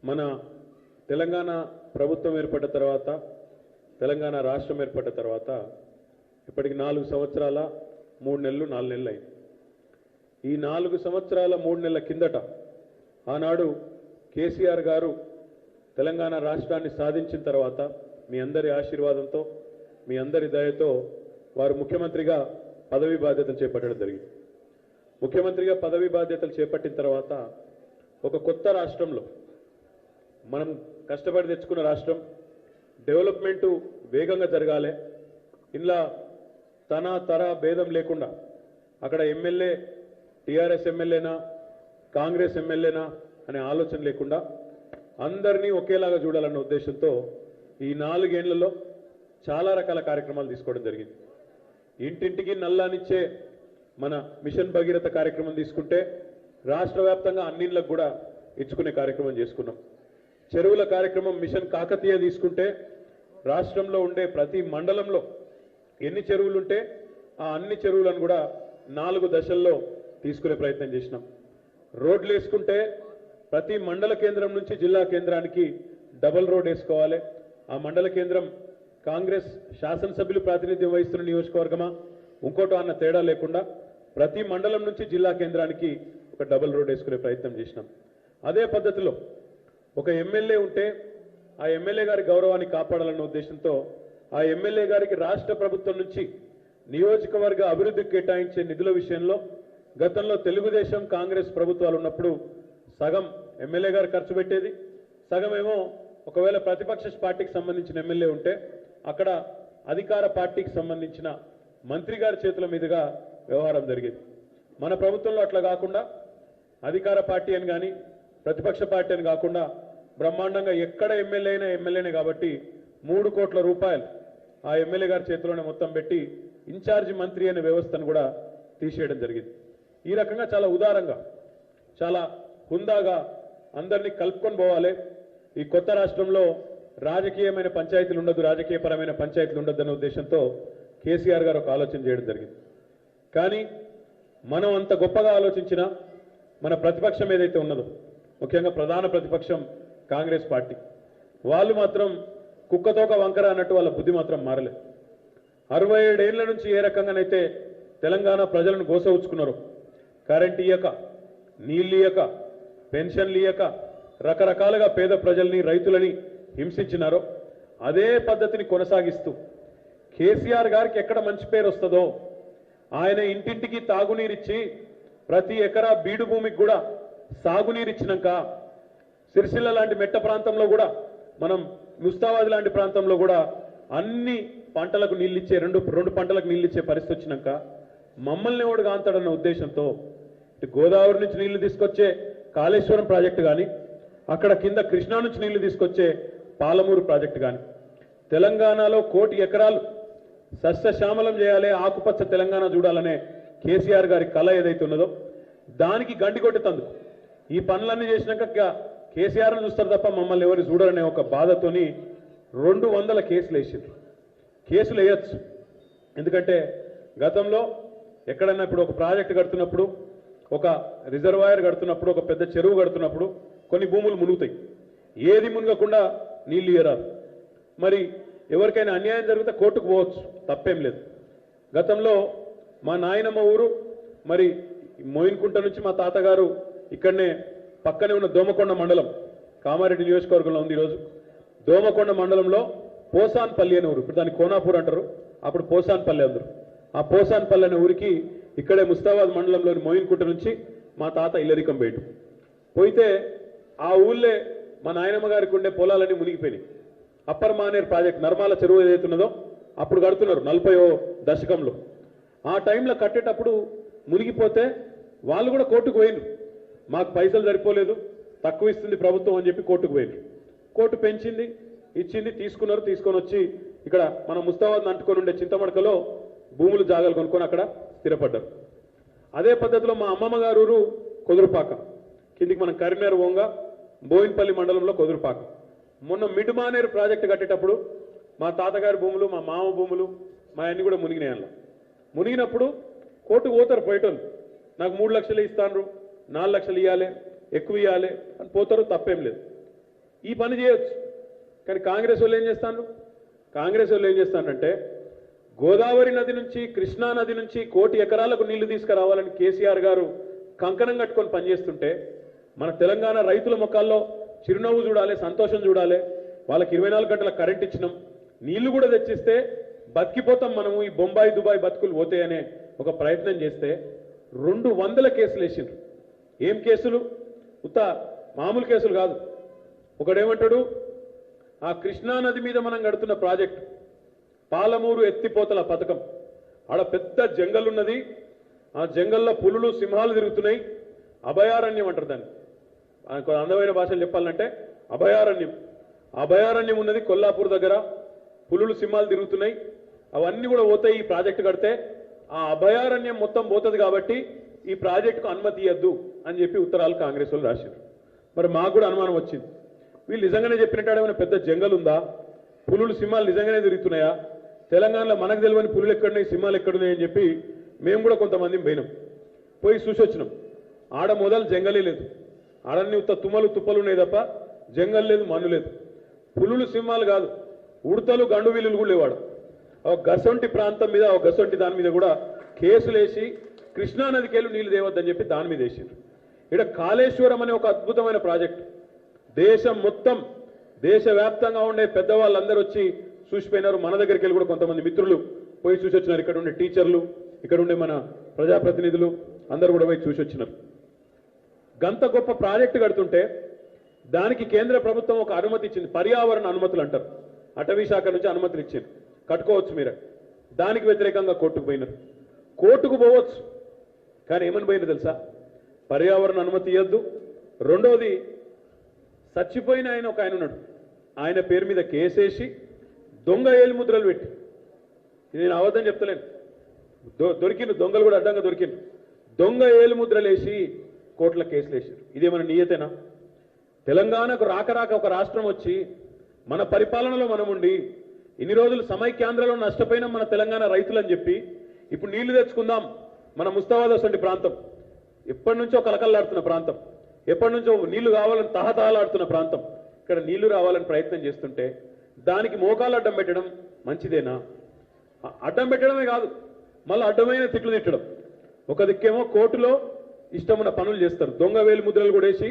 మన తెలంగాణ ప్రభుత్వం ఏర్పడ్డ తర్వాత తెలంగాణ రాష్ట్రం ఏర్పడ్డ తర్వాత ఇప్పటికి 4 సంవత్సరాల 3 నెలలు 4 నెలలు అయింది. ఈ 4 సంవత్సరాల 3 నెలల కిందట ఆనాడు కేసీఆర్ గారు తెలంగాణ రాష్ట్రాన్ని సాధించిన తర్వాత మీ అందరి ఆశీర్వాదంతో మీ అందరి దయతో వారు ముఖ్యమంత్రిగా పదవి బాధ్యతలు చేపట్టడం జరిగింది. ముఖ్యమంత్రిగా పదవి బాధ్యతలు చేపట్టిన తర్వాత ఒక కొత్త రాష్ట్రంలో మనం కష్టపడి తెచ్చుకున్న రాష్ట్రం డెవలప్మెంట్ వేగంగా జరగాలి, ఇలా తర భేదం లేకుండా అక్కడ ఎమ్మెల్యే టీఆర్ఎస్ ఎమ్మెల్యేనా కాంగ్రెస్ ఎమ్మెల్యేనా అనే ఆలోచన లేకుండా అందరినీ ఒకేలాగా చూడాలన్న ఉద్దేశంతో ఈ 4 ఏళ్లలో చాలా రకాల కార్యక్రమాలు తీసుకోవడం జరిగింది. ఇంటింటికి నల్లానిచ్చే మన మిషన్ భగీరథ కార్యక్రమం తీసుకుంటే రాష్ట్ర వ్యాప్తంగా అన్నిళ్ళకు కూడా ఇచ్చుకునే కార్యక్రమం చేసుకున్నాం. చెరువుల కార్యక్రమం మిషన్ కాకతీయ తీసుకుంటే రాష్ట్రంలో ఉండే ప్రతి మండలంలో ఎన్ని చెరువులు ఉంటే ఆ అన్ని చెరువులను కూడా 4 దశల్లో తీసుకునే ప్రయత్నం చేసినాం. రోడ్లు వేసుకుంటే ప్రతి మండల కేంద్రం నుంచి జిల్లా కేంద్రానికి డబల్ రోడ్ వేసుకోవాలి. ఆ మండల కేంద్రం కాంగ్రెస్ శాసనసభ్యులు ప్రాతినిధ్యం వహిస్తున్న నియోజకవర్గమా ఇంకోటో అన్న తేడా లేకుండా ప్రతి మండలం నుంచి జిల్లా కేంద్రానికి ఒక డబల్ రోడ్ వేసుకునే ప్రయత్నం చేసినాం. అదే పద్ధతిలో ఒక ఎమ్మెల్యే ఉంటే ఆ ఎమ్మెల్యే గారి గౌరవాన్ని కాపాడాలన్న ఉద్దేశంతో ఆ ఎమ్మెల్యే గారికి రాష్ట్ర ప్రభుత్వం నుంచి నియోజకవర్గ అభివృద్ధికి కేటాయించే నిధుల విషయంలో గతంలో తెలుగుదేశం కాంగ్రెస్ ప్రభుత్వాలు ఉన్నప్పుడు సగం ఎమ్మెల్యే గారు ఖర్చు పెట్టేది, సగం ఏమో ఒకవేళ ప్రతిపక్ష పార్టీకి సంబంధించిన ఎమ్మెల్యే ఉంటే అక్కడ అధికార పార్టీకి సంబంధించిన మంత్రి గారి చేతుల మీదుగా వ్యవహారం జరిగేది. మన ప్రభుత్వంలో అట్లా కాకుండా అధికార పార్టీ అని కానీ ప్రతిపక్ష పార్టీ అని కాకుండా బ్రహ్మాండంగా ఎక్కడ ఎమ్మెల్యే అయినా ఎమ్మెల్యేనే కాబట్టి 3 కోట్ల రూపాయలు ఆ ఎమ్మెల్యే గారి చేతిలోనే మొత్తం పెట్టి ఇన్ఛార్జి మంత్రి అనే వ్యవస్థను కూడా తీసేయడం జరిగింది. ఈ రకంగా చాలా ఉదారంగా చాలా హుందాగా అందరినీ కలుపుకొని పోవాలి. ఈ కొత్త రాష్ట్రంలో రాజకీయమైన పంచాయతీలు ఉండదు, రాజకీయపరమైన పంచాయతీలు ఉండదు అనే ఉద్దేశంతో కేసీఆర్ గారు ఒక ఆలోచన చేయడం జరిగింది. కానీ మనం అంత గొప్పగా ఆలోచించినా మన ప్రతిపక్షం ఏదైతే ఉన్నదో ముఖ్యంగా ప్రధాన ప్రతిపక్షం కాంగ్రెస్ పార్టీ వాళ్ళు మాత్రం కుక్కతోక వంకర అన్నట్టు వాళ్ళ బుద్ధి మాత్రం మారలేదు. 67 ఏళ్ల నుంచి ఏ రకంగానైతే తెలంగాణ ప్రజలను గోసవుచ్చుకున్నారో కరెంట్ ఇయ్యక నీళ్ళు ఇయ్యక పెన్షన్లు ఇయ్యక రకరకాలుగా పేద ప్రజల్ని రైతులని హింసించినారో అదే పద్ధతిని కొనసాగిస్తూ కేసీఆర్ గారికి ఎక్కడ మంచి పేరు వస్తుందో ఆయన ఇంటింటికి తాగునీరిచ్చి ప్రతి ఎకరా బీడు భూమికి కూడా సాగునీరిచ్చినాక సిరిసిల్ల లాంటి మెట్ట ప్రాంతంలో కూడా మనం ముస్తాబాద్ లాంటి ప్రాంతంలో కూడా అన్ని పంటలకు నీళ్ళిచ్చే రెండు పంటలకు నీళ్ళిచ్చే పరిస్థితి వచ్చినాక మమ్మల్ని ఎవడు కాంతాడన్న ఉద్దేశంతో గోదావరి నుంచి నీళ్లు తీసుకొచ్చే కాళేశ్వరం ప్రాజెక్టు కానీ అక్కడ కింద కృష్ణా నుంచి నీళ్లు తీసుకొచ్చే పాలమూరు ప్రాజెక్టు కానీ తెలంగాణలో 1 కోటి ఎకరాలు సస్యశ్యామలం చేయాలి, ఆకుపచ్చ తెలంగాణ చూడాలనే కేసీఆర్ గారి కళ ఏదైతే ఉన్నదో దానికి గండి కొట్టేతందుకు ఈ పనులన్నీ చేసినాక కేసీఆర్ను చూస్తారు తప్ప మమ్మల్ని ఎవరు చూడరనే ఒక బాధతోని 200 కేసులు వేసిండ్రు. కేసులు వేయచ్చు, ఎందుకంటే గతంలో ఎక్కడన్నా ఇప్పుడు ఒక ప్రాజెక్టు కడుతున్నప్పుడు ఒక రిజర్వాయర్ కడుతున్నప్పుడు ఒక పెద్ద చెరువు కడుతున్నప్పుడు కొన్ని భూములు మునుగుతాయి, ఏది మునగకుండా నీళ్ళు ఇయ్యరాదు. మరి ఎవరికైనా అన్యాయం జరిగితే కోర్టుకు పోవచ్చు, తప్పేం లేదు. గతంలో మా నాయనమ్మ ఊరు మరి మోయిన్కుంట నుంచి మా తాతగారు ఇక్కడనే పక్కనే ఉన్న దోమకొండ మండలం కామారెడ్డి నియోజకవర్గంలో ఉంది. ఈరోజు దోమకొండ మండలంలో పోసాన్పల్లి అనే ఊరు, ఇప్పుడు దాన్ని కోనాపూర్ అంటారు, అప్పుడు పోసాన్పల్లి అందరు. ఆ పోసాన్పల్లి అనే ఊరికి ఇక్కడే ముస్తాబాద్ మండలంలోని మోయిన్కుంట నుంచి మా తాత ఇల్లరికం బయట పోయితే ఆ ఊళ్ళే మా నాయనమ్మ గారికి ఉండే పొలాలన్నీ మునిగిపోయినాయి. అప్పర్ మానేర్ ప్రాజెక్ట్ నర్మాల చెరువు ఏదైతే ఉన్నదో అప్పుడు కడుతున్నారు 40వ దశకంలో. ఆ టైంలో కట్టేటప్పుడు మునిగిపోతే వాళ్ళు కూడా కోర్టుకు పోయినారు, మాకు పైసలు సరిపోలేదు తక్కువ ఇస్తుంది ప్రభుత్వం అని చెప్పి కోర్టుకు పోయినారు. కోర్టు పెంచింది, ఇచ్చింది, తీసుకున్నారు. తీసుకొని వచ్చి ఇక్కడ మన ముస్తాబాద్ అంటుకొని ఉండే చింతమడకలో భూములు జాగాలు కొనుక్కొని అక్కడ స్థిరపడ్డారు. అదే పద్ధతిలో మా అమ్మమ్మ గారు ఊరు కొదురుపాక, కిందికి మనం కరీంనగర్ ఓంగా బోయిన్పల్లి మండలంలో కొదురుపాక. మొన్న మిడ్ మానేరు ప్రాజెక్టు కట్టేటప్పుడు మా తాతగారి భూములు మా మామ భూములు మా అన్ని కూడా మునిగినాయి. అలా మునిగినప్పుడు కోర్టుకు పోతారు పోయేటోళ్ళు, నాకు 3 లక్షలు ఇస్తాను 4 లక్షలు ఇవ్వాలి ఎక్కువ ఇవ్వాలి అని పోతారు, తప్పేం లేదు. ఈ పని చేయొచ్చు. కానీ కాంగ్రెస్ వాళ్ళు ఏం చేస్తాను, కాంగ్రెస్ వాళ్ళు ఏం చేస్తానంటే గోదావరి నది నుంచి కృష్ణా నది నుంచి 1 కోటి ఎకరాలకు నీళ్లు తీసుకురావాలని కేసీఆర్ గారు కంకణం కట్టుకొని పనిచేస్తుంటే మన తెలంగాణ రైతుల ముఖాల్లో చిరునవ్వు చూడాలి, సంతోషం చూడాలి. వాళ్ళకి 24 గంటల కరెంట్ ఇచ్చినాం, నీళ్లు కూడా తెచ్చిస్తే బతికిపోతాం మనము, ఈ బొంబాయి దుబాయ్ బతుకులు పోతాయనే ఒక ప్రయత్నం చేస్తే 200 కేసులు వేసిండ్రు. ఏం కేసులు? ఉత్త మామూలు కేసులు కాదు. ఒకడేమంటాడు, ఆ కృష్ణా నది మీద మనం కడుతున్న ప్రాజెక్టు పాలమూరు ఎత్తిపోతల పథకం, ఆడ పెద్ద జంగల్ ఉన్నది, ఆ జంగల్లో పులులు సింహాలు తిరుగుతున్నాయి, అభయారణ్యం అంటారు దాన్ని. అందమైన భాషలు చెప్పాలంటే అభయారణ్యం. అభయారణ్యం ఉన్నది కొల్లాపూర్ దగ్గర, పులులు సింహాలు తిరుగుతున్నాయి, అవన్నీ కూడా పోతాయి ఈ ప్రాజెక్టు కడితే, ఆ అభయారణ్యం మొత్తం పోతుంది కాబట్టి ఈ ప్రాజెక్టుకు అనుమతి ఇవ్వద్దు అని చెప్పి ఉత్తరాలు కాంగ్రెస్ వాళ్ళు రాశారు. మరి మాకు కూడా అనుమానం వచ్చింది, వీళ్ళు నిజంగానే చెప్పినట్టు ఏమైనా పెద్ద జంగల్ ఉందా, పులులు సింహాలు నిజంగానే తిరుగుతున్నాయా, తెలంగాణలో మనకు తెలియని పులులు ఎక్కడున్నాయి, సింహాలు ఎక్కడున్నాయి అని చెప్పి మేము కూడా కొంతమంది పోయినాం, పోయి చూసి వచ్చినాం. ఆడ మొదలు జంగలే లేదు, ఆడన్ని ఉత్త తుమ్మలు తుప్పలు ఉన్నాయి తప్ప జంగల్ లేదు, మన్ను లేదు. పులులు సింహాలు కాదు, ఉడతలు గండు విల్లులు కూడా లేవాడు. ఒక గసొంటి ప్రాంతం మీద, ఒక గసొంటి దాని మీద కూడా కేసులు వేసి కృష్ణానదికి వెళ్ళి నీళ్లు తేవద్దని చెప్పి దాని మీద వేసిండ్రు. ఇక్కడ కాళేశ్వరం అనే ఒక అద్భుతమైన ప్రాజెక్టు, దేశం మొత్తం దేశవ్యాప్తంగా ఉండే పెద్దవాళ్ళందరూ వచ్చి చూసిపోయినారు. మన దగ్గరికి వెళ్ళి కూడా కొంతమంది మిత్రులు పోయి చూసి వచ్చినారు. ఇక్కడ ఉండే టీచర్లు, ఇక్కడ ఉండే మన ప్రజాప్రతినిధులు అందరూ కూడా పోయి చూసి వచ్చినారు. గంత గొప్ప ప్రాజెక్టు కడుతుంటే దానికి కేంద్ర ప్రభుత్వం ఒక అనుమతి ఇచ్చింది, పర్యావరణ అనుమతులు అంటారు. అటవీ శాఖ నుంచి అనుమతులు ఇచ్చింది, కట్టుకోవచ్చు మీరు. దానికి వ్యతిరేకంగా కోర్టుకు పోయినారు. కోర్టుకు పోవచ్చు, కానీ ఏమని పోయినారు తెలుసా, పర్యావరణ అనుమతి ఇవ్వద్దు. రెండోది, చచ్చిపోయిన ఆయన ఒక ఆయన ఉన్నాడు, ఆయన పేరు మీద కేసేసి దొంగ ఏలుముద్రలు పెట్టి, నేను అవద్దం చెప్తలేను, దొరికిండు, దొంగలు కూడా అడ్డంగా దొరికిండు, దొంగ ఏలుముద్రలు వేసి కోర్టుల కేసులు వేసారు. ఇదేమన్నా నియతేనా? తెలంగాణకు రాక ఒక రాష్ట్రం వచ్చి మన పరిపాలనలో మనం ఉండి ఇన్ని రోజులు సమైక్యాంధ్రలో నష్టపోయిన మన తెలంగాణ రైతులని చెప్పి ఇప్పుడు నీళ్లు తెచ్చుకుందాం, మన ముస్తాబాద్ వంటి ప్రాంతం ఎప్పటి నుంచో కలకల్లాడుతున్న ప్రాంతం, ఎప్పటి నుంచో నీళ్లు కావాలని తహతహలాడుతున్న ప్రాంతం, ఇక్కడ నీళ్లు రావాలని ప్రయత్నం చేస్తుంటే దానికి మోకాలు అడ్డం పెట్టడం మంచిదేనా? అడ్డం పెట్టడమే కాదు, మళ్ళీ అడ్డమైన తిట్లు తిట్టడం. ఒక దిక్కేమో కోర్టులో ఇష్టమున్న పనులు చేస్తారు, దొంగ వేలు ముద్రలు కూడా వేసి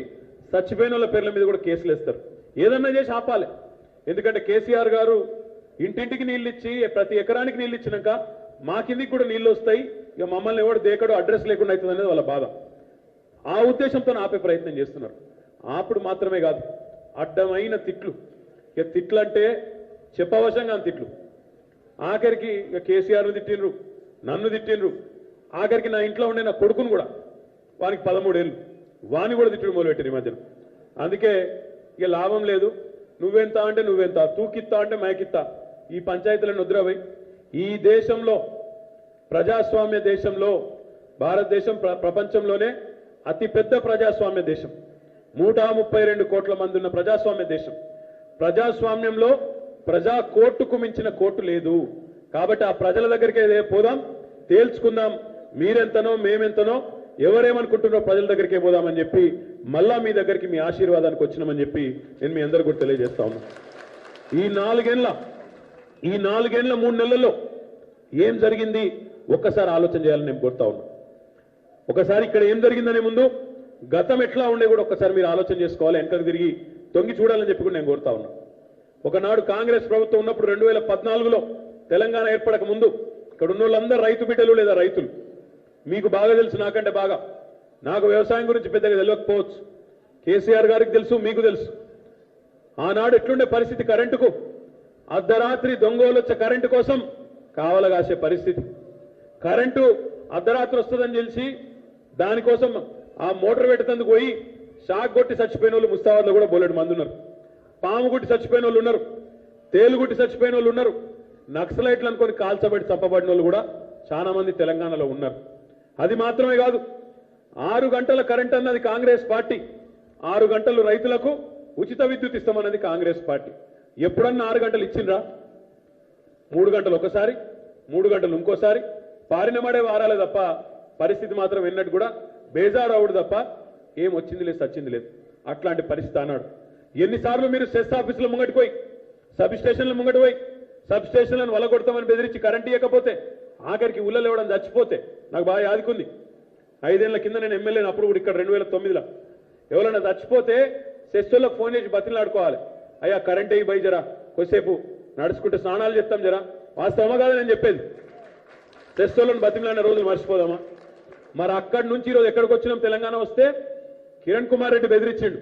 చచ్చిపోయిన వాళ్ళ పేర్ల మీద కూడా కేసులు వేస్తారు. ఏదన్నా చేసి ఆపాలి. ఎందుకంటే కేసీఆర్ గారు ఇంటింటికి నీళ్ళు ఇచ్చి ప్రతి ఎకరానికి నీళ్ళు ఇచ్చినాక మా కిందికి కూడా నీళ్ళు వస్తాయి, ఇక మమ్మల్ని ఎవడు దేకడో అడ్రస్ లేకుండా అవుతుంది అనేది వాళ్ళ బాధ. ఆ ఉద్దేశంతో ఆపే ప్రయత్నం చేస్తున్నారు. ఆపుడు మాత్రమే కాదు, అడ్డమైన తిట్లు. ఇక తిట్లు అంటే చెప్పవశంగా తిట్లు. ఆఖరికి ఇక కేసీఆర్ను తిట్టిండ్రు, నన్ను తిట్టిండ్రు, ఆఖరికి నా ఇంట్లో ఉండే నా కొడుకును కూడా, వానికి 13 ఏళ్ళు, వాని కూడా తిట్టుడు మొదలుపెట్టారు ఈ మధ్యన. అందుకే ఇక లాభం లేదు, నువ్వెంత అంటే నువ్వెంత, తూకిత్తా అంటే మైకిత్తా, ఈ పంచాయతీలను వద్దురాబోయ్. ఈ దేశంలో, ప్రజాస్వామ్య దేశంలో, భారతదేశం ప్రపంచంలోనే అతిపెద్ద ప్రజాస్వామ్య దేశం, 132 కోట్ల మంది ఉన్న ప్రజాస్వామ్య దేశం. ప్రజాస్వామ్యంలో ప్రజా కోర్టుకు మించిన కోర్టు లేదు. కాబట్టి ఆ ప్రజల దగ్గరికి పోదాం, తేల్చుకుందాం, మీరెంతనో మేమెంతనో, ఎవరేమనుకుంటున్నారో ప్రజల దగ్గరికే పోదామని చెప్పి మళ్ళా మీ దగ్గరికి మీ ఆశీర్వాదానికి వచ్చినామని చెప్పి నేను మీ అందరికీ కూడా తెలియజేస్తా ఉన్నా. ఈ 4 ఏళ్ల 3 నెలల్లో ఏం జరిగింది ఒక్కసారి ఆలోచన చేయాలని నేను కోరుతా ఉన్నా. ఒకసారి ఇక్కడ ఏం జరిగిందనే ముందు గతం ఎట్లా ఉండే కూడా ఒక్కసారి మీరు ఆలోచన చేసుకోవాలి, వెనకకు తిరిగి తొంగి చూడాలని చెప్పి కూడా నేను కోరుతా ఉన్నా. ఒకనాడు కాంగ్రెస్ ప్రభుత్వం ఉన్నప్పుడు 2014లో తెలంగాణ ఏర్పడక ముందు ఇక్కడ ఉన్న వాళ్ళందరూ రైతు బిడ్డలు లేదా రైతులు. మీకు బాగా తెలుసు, నాకంటే బాగా. నాకు వ్యవసాయం గురించి పెద్దగా తెలియకపోవచ్చు, కేసీఆర్ గారికి తెలుసు, మీకు తెలుసు. ఆనాడు ఎట్లుండే పరిస్థితి, కరెంటుకు అర్ధరాత్రి దొంగలు వచ్చే కరెంటు కోసం కావలగాసే పరిస్థితి. కరెంటు అర్ధరాత్రి వస్తుందని తెలిసి దానికోసం ఆ మోటార్ పెట్టేందుకు పోయి షాక్ కొట్టి చచ్చిపోయిన వాళ్ళు ముస్తాబాద్లో కూడా బోలెడు మంది ఉన్నారు. పాము గుట్టి చచ్చిపోయిన వాళ్ళు ఉన్నారు, తేలుగుట్టి చచ్చిపోయిన వాళ్ళు ఉన్నారు, నక్సలైట్లు అనుకొని కాల్చబడి చంపబడిన వాళ్ళు కూడా చాలా మంది తెలంగాణలో ఉన్నారు. అది మాత్రమే కాదు, 6 గంటల కరెంట్ అన్నది కాంగ్రెస్ పార్టీ, 6 గంటలు రైతులకు ఉచిత విద్యుత్ ఇస్తామన్నది కాంగ్రెస్ పార్టీ. ఎప్పుడన్నా 6 గంటలు ఇచ్చిండ్రా? 3 గంటలు ఒకసారి, 3 గంటలు ఇంకోసారి, పారిన మడే వారాలే తప్ప పరిస్థితి మాత్రం ఎన్నట్టు కూడా బేజారు అవుడు తప్ప ఏం వచ్చింది లేదు, సచ్చింది లేదు. అట్లాంటి పరిస్థితి అన్నాడు. ఎన్నిసార్లు మీరు సెస్ ఆఫీసుల ముంగటి పోయి సబ్ స్టేషన్ల ముంగటి పోయి సబ్ స్టేషన్లను వలగొడతామని బెదిరించి కరెంట్ ఇవ్వకపోతే ఆఖరికి ఊళ్ళలో ఇవ్వడం చచ్చిపోతే నాకు బాగా యాదుకుంది. 5 ఏళ్ల కింద నేను ఎమ్మెల్యేని అప్పుడు కూడా ఇక్కడ 2009లో ఎవరైనా చచ్చిపోతే సెస్సులకు ఫోన్ చేసి బతిలాడుకోవాలి, అయ్యా కరెంట్ అయ్యి బై జరా కొద్దిసేపు నడుచుకుంటే స్నానాలు చెప్తాం జరా. వాస్తవమా కాదా నేను చెప్పేది? సెస్సులను బతిలాడిన రోజులు మర్చిపోదామా? మరి అక్కడి నుంచి ఈరోజు ఎక్కడికి వచ్చినాం? తెలంగాణ వస్తే కిరణ్ కుమార్ రెడ్డి బెదిరించిండు,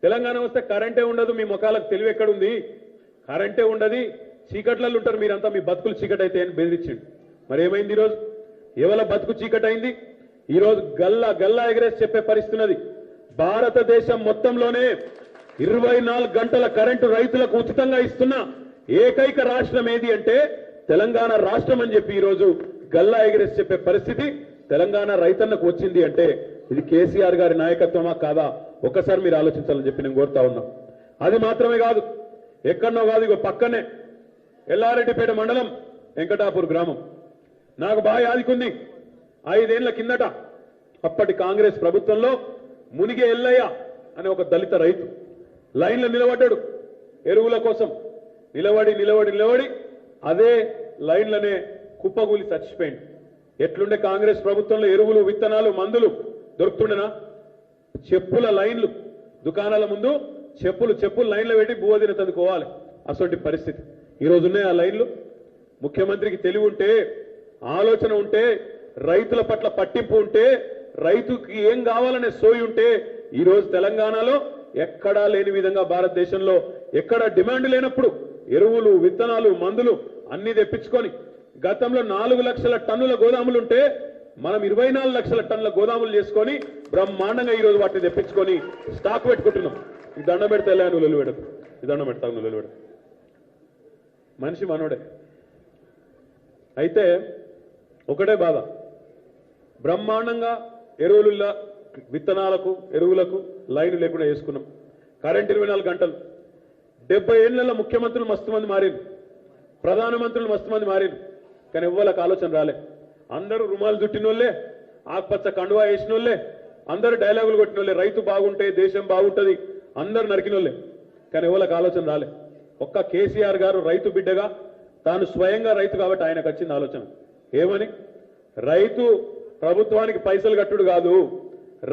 తెలంగాణ వస్తే కరెంటే ఉండదు, మీ ముఖాలకు తెలివి ఎక్కడుంది, కరెంటే ఉండదు, చీకట్లలో ఉంటారు మీరంతా, మీ బతుకులు చీకటి అయితే అని బెదిరించిండు. మరి ఏమైంది ఈరోజు? ఎవల బతుకు చీకటి అయింది? ఈరోజు గల్లా గల్లా ఎగరేసి చెప్పే పరిస్థితున్నది. భారతదేశం మొత్తంలోనే 24 గంటల కరెంటు రైతులకు ఉచితంగా ఇస్తున్న ఏకైక రాష్ట్రం ఏది అంటే తెలంగాణ రాష్ట్రం అని చెప్పి ఈరోజు గల్లా ఎగరేసి చెప్పే పరిస్థితి తెలంగాణ రైతన్నకు వచ్చింది అంటే ఇది కేసీఆర్ గారి నాయకత్వమా కాదా? ఒక్కసారి మీరు ఆలోచించాలని చెప్పి నేను కోరుతా ఉన్నా. అది మాత్రమే కాదు, ఎక్కడనో కాదు, ఇగో పక్కనే ఎల్లారెడ్డిపేట మండలం వెంకటాపూర్ గ్రామం నాకు బాగా యాదికుంది. 5 ఏళ్ల కిందట అప్పటి కాంగ్రెస్ ప్రభుత్వంలో మునిగే ఎల్లయ్య అనే ఒక దళిత రైతు లైన్లో నిలబడ్డాడు ఎరువుల కోసం. నిలబడి అదే లైన్లనే కుప్పగూలి చచ్చిపోయింది. ఎట్లుండే కాంగ్రెస్ ప్రభుత్వంలో ఎరువులు, విత్తనాలు, మందులు దొరుకుతుండేనా? చెప్పుల లైన్లు, దుకాణాల ముందు చెప్పులు లైన్లో పెట్టి బువ్వదిన తదుకోవాలి. అసలు పరిస్థితి ఈరోజు ఉన్నాయి ఆ లైన్లు. ముఖ్యమంత్రికి తెలివి ఉంటే, ఆలోచన ఉంటే, రైతుల పట్ల పట్టింపు ఉంటే, రైతుకి ఏం కావాలనే సోయి ఉంటే ఈరోజు తెలంగాణలో ఎక్కడా లేని విధంగా భారతదేశంలో ఎక్కడ డిమాండ్ లేనప్పుడు ఎరువులు, విత్తనాలు, మందులు అన్ని తెప్పించుకొని గతంలో 4 లక్షల టన్నుల గోదాములుంటే మనం 24 లక్షల టన్నుల గోదాములు చేసుకొని బ్రహ్మాండంగా ఈరోజు వాటిని తెప్పించుకొని స్టాక్ పెట్టుకుంటున్నాం. ఈ దండం పెడితే ఎలా నువ్వు పెడతావు, ఈ దండం పెడతావు నువ్వు పెడతావు. మనిషి మనోడే. అయితే ఒకటే బాధ, బ్రహ్మాండంగా ఎరువుల విత్తనాలకు, ఎరువులకు లైన్ లేకుండా వేసుకున్నాం. కరెంట్ 24 గంటలు. 70 ఏళ్లలో ముఖ్యమంత్రులు మస్తు మంది మారింది, ప్రధానమంత్రులు మస్తు మంది మారింది, కానీ ఎవ్వరికి ఆలోచన రాలే. అందరూ రుమాలు చుట్టినోళ్లే, ఆకుపచ్చ కండువా వేసినోళ్లే, అందరూ డైలాగులు కొట్టినోళ్లే, రైతు బాగుంటే దేశం బాగుంటుంది అందరూ నరికినోళ్లే, కానీ ఎవరికి ఆలోచన రాలే. ఒక్క కేసీఆర్ గారు రైతు బిడ్డగా, తాను స్వయంగా రైతు కాబట్టి ఆయనకు వచ్చింది ఆలోచన. ఏమని? రైతు ప్రభుత్వానికి పైసలు కట్టుడు కాదు,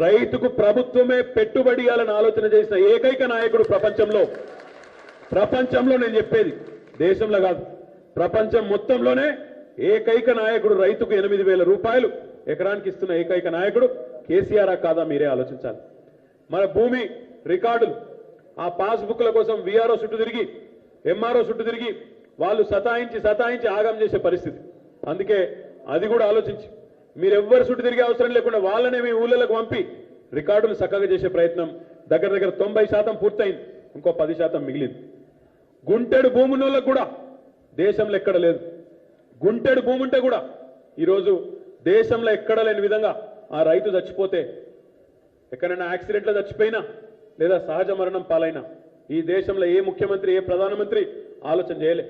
రైతుకు ప్రభుత్వమే పెట్టుబడి ఇవ్వాలని ఆలోచన చేసిన ఏకైక నాయకుడు ప్రపంచంలో నేను చెప్పేది దేశంలో కాదు, ప్రపంచం మొత్తంలోనే ఏకైక నాయకుడు. రైతుకు 8,000 రూపాయలు ఎకరానికి ఇస్తున్న ఏకైక నాయకుడు కేసీఆర్ కాదా? మీరే ఆలోచించాలి. మన భూమి రికార్డులు ఆ పాస్బుక్ల కోసం వీఆర్ఓ చుట్టూ తిరిగి, ఎంఆర్ఓ చుట్టూ తిరిగి వాళ్ళు సతాయించి ఆగం చేసే పరిస్థితి. అందుకే అది కూడా ఆలోచించి మీరెవ్వరు చుట్టూ తిరిగే అవసరం లేకుండా వాళ్ళనే మీ ఊళ్ళలకు పంపి రికార్డులు చక్కగా చేసే ప్రయత్నం దగ్గర 90% పూర్తయింది, ఇంకో 10% మిగిలింది. గుంటెడు భూమి ఉన్నోళ్ళకు కూడా దేశంలో ఎక్కడ లేదు. గుంటెడు భూమి ఉంటే కూడా ఈరోజు దేశంలో ఎక్కడ లేని విధంగా ఆ రైతు చచ్చిపోతే, ఎక్కడైనా యాక్సిడెంట్లో చచ్చిపోయినా లేదా సహజ మరణం పాలైనా ఈ దేశంలో ఏ ముఖ్యమంత్రి, ఏ ప్రధానమంత్రి ఆలోచన చేయలే.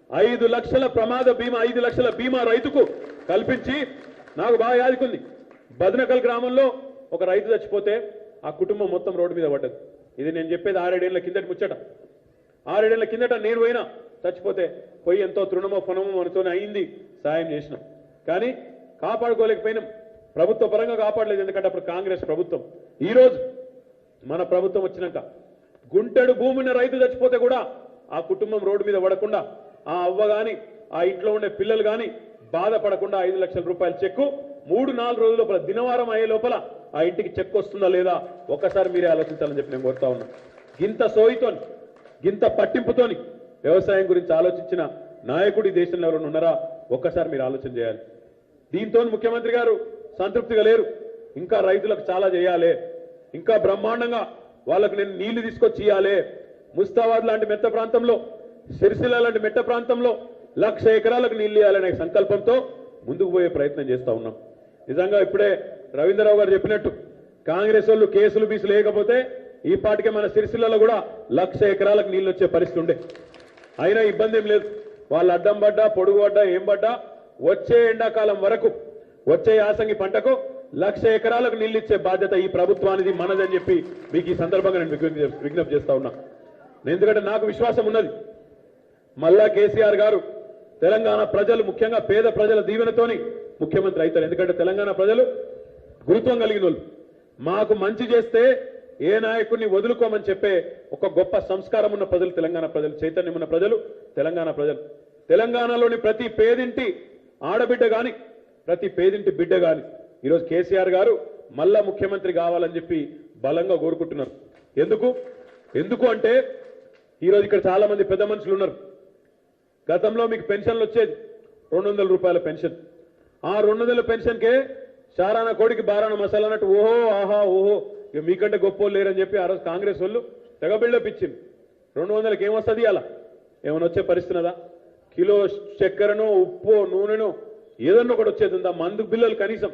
5 లక్షల ప్రమాద బీమా, 5 లక్షల బీమా రైతుకు కల్పించి నాకు బాగా యాదుకుంది. బద్నకల్ గ్రామంలో ఒక రైతు చచ్చిపోతే ఆ కుటుంబం మొత్తం రోడ్డు మీద పడ్డది. ఇది నేను చెప్పేది 6-7 ఏళ్ల కిందటి ముచ్చట. 6-7 ఏళ్ల కిందట నేను పోయినా, చచ్చిపోతే పోయి ఎంతో తృణమో ఫనమో మనతోనే అయింది, సాయం చేసినాం, కానీ కాపాడుకోలేకపోయినాం. ప్రభుత్వ పరంగా కాపాడలేదు, ఎందుకంటే అప్పుడు కాంగ్రెస్ ప్రభుత్వం. ఈరోజు మన ప్రభుత్వం వచ్చినాక గుంటెడు భూమిని రైతు చచ్చిపోతే కూడా ఆ కుటుంబం రోడ్డు మీద పడకుండా, ఆ అవ్వ గాని, ఆ ఇంట్లో ఉండే పిల్లలు గాని బాధపడకుండా 5 లక్షల రూపాయల చెక్కు 3-4 రోజుల లోపల, దినవారం అయ్యే లోపల ఆ ఇంటికి చెక్ వస్తుందా లేదా ఒక్కసారి మీరే ఆలోచించాలని చెప్పి నేను కోరుతా ఉన్నా. గింత సోయితోని, గింత పట్టింపుతోని వ్యవసాయం గురించి ఆలోచించిన నాయకుడు ఈ దేశంలో ఎవరైనా ఉన్నారా? ఒక్కసారి మీరు ఆలోచన చేయాలి. దీంతో ముఖ్యమంత్రి గారు సంతృప్తిగా లేరు, ఇంకా రైతులకు చాలా చేయాలి, ఇంకా బ్రహ్మాండంగా వాళ్ళకు నేను నీళ్లు తీసుకొచ్చి ఇవ్వాలి. ముస్తాబాద్ లాంటి మెట్ట ప్రాంతంలో, సిరిసిల్ల లాంటి మెట్ట ప్రాంతంలో 1,00,000 ఎకరాలకు నీళ్లు ఇవ్వాలనే సంకల్పంతో ముందుకు పోయే ప్రయత్నం చేస్తా ఉన్నాం. నిజంగా ఇప్పుడే రవీంద్రరావు గారు చెప్పినట్టు కాంగ్రెస్ వాళ్ళు కేసులు బీసులు లేకపోతే ఈ పాటికే మన సిరిసిల్లలో కూడా 1,00,000 ఎకరాలకు నీళ్లు వచ్చే పరిస్థితి ఉండే. అయినా ఇబ్బంది ఏం లేదు, వాళ్ళు అడ్డం పడ్డా, పొడుగు పడ్డా, ఏం పడ్డా వచ్చే ఎండాకాలం వరకు, వచ్చే యాసంగి పంటకు 1,00,000 ఎకరాలకు నీళ్ళు ఇచ్చే బాధ్యత ఈ ప్రభుత్వానిది మనదని చెప్పి మీకు ఈ సందర్భంగా నేను విజ్ఞప్తి చేస్తా ఉన్నా. ఎందుకంటే నాకు విశ్వాసం ఉన్నది, మళ్ళా కేసీఆర్ గారు తెలంగాణ ప్రజలు ముఖ్యంగా పేద ప్రజల దీవెనతోని ముఖ్యమంత్రి అవుతారు. ఎందుకంటే తెలంగాణ ప్రజలు గురుత్వం కలిగిన వాళ్ళు, మాకు మంచి చేస్తే ఏ నాయకుడిని వదులుకోమని చెప్పే ఒక గొప్ప సంస్కారం ఉన్న ప్రజలు తెలంగాణ ప్రజలు, చైతన్యం ఉన్న ప్రజలు తెలంగాణ ప్రజలు. తెలంగాణలోని ప్రతి పేదింటి ఆడబిడ్డ గాని, ప్రతి పేదింటి బిడ్డ గాని ఈరోజు కేసీఆర్ గారు మళ్ళా ముఖ్యమంత్రి కావాలని చెప్పి బలంగా కోరుకుంటున్నారు. ఎందుకు అంటే ఈరోజు ఇక్కడ చాలా మంది పెద్ద మనుషులు ఉన్నారు. గతంలో మీకు పెన్షన్లు వచ్చేది 200 రూపాయల పెన్షన్. ఆ 200 పెన్షన్కే షారాన కోడికి బారాన మసాలా అన్నట్టు ఓహో ఆహా ఓహో ఇక మీకంటే గొప్పోళ్ళు లేరని చెప్పి ఆ రోజు కాంగ్రెస్ వాళ్ళు తెగ బిల్డప్ ఇచ్చింది. 200కి ఏమొస్తుంది అలా ఏమైనా వచ్చే పరిస్థితున్నదా? కిలో చక్కెరనో ఉప్పు నూనెనో ఏదన్నా ఒకటి వచ్చేది ఉందా? మందు బిల్లులు కనీసం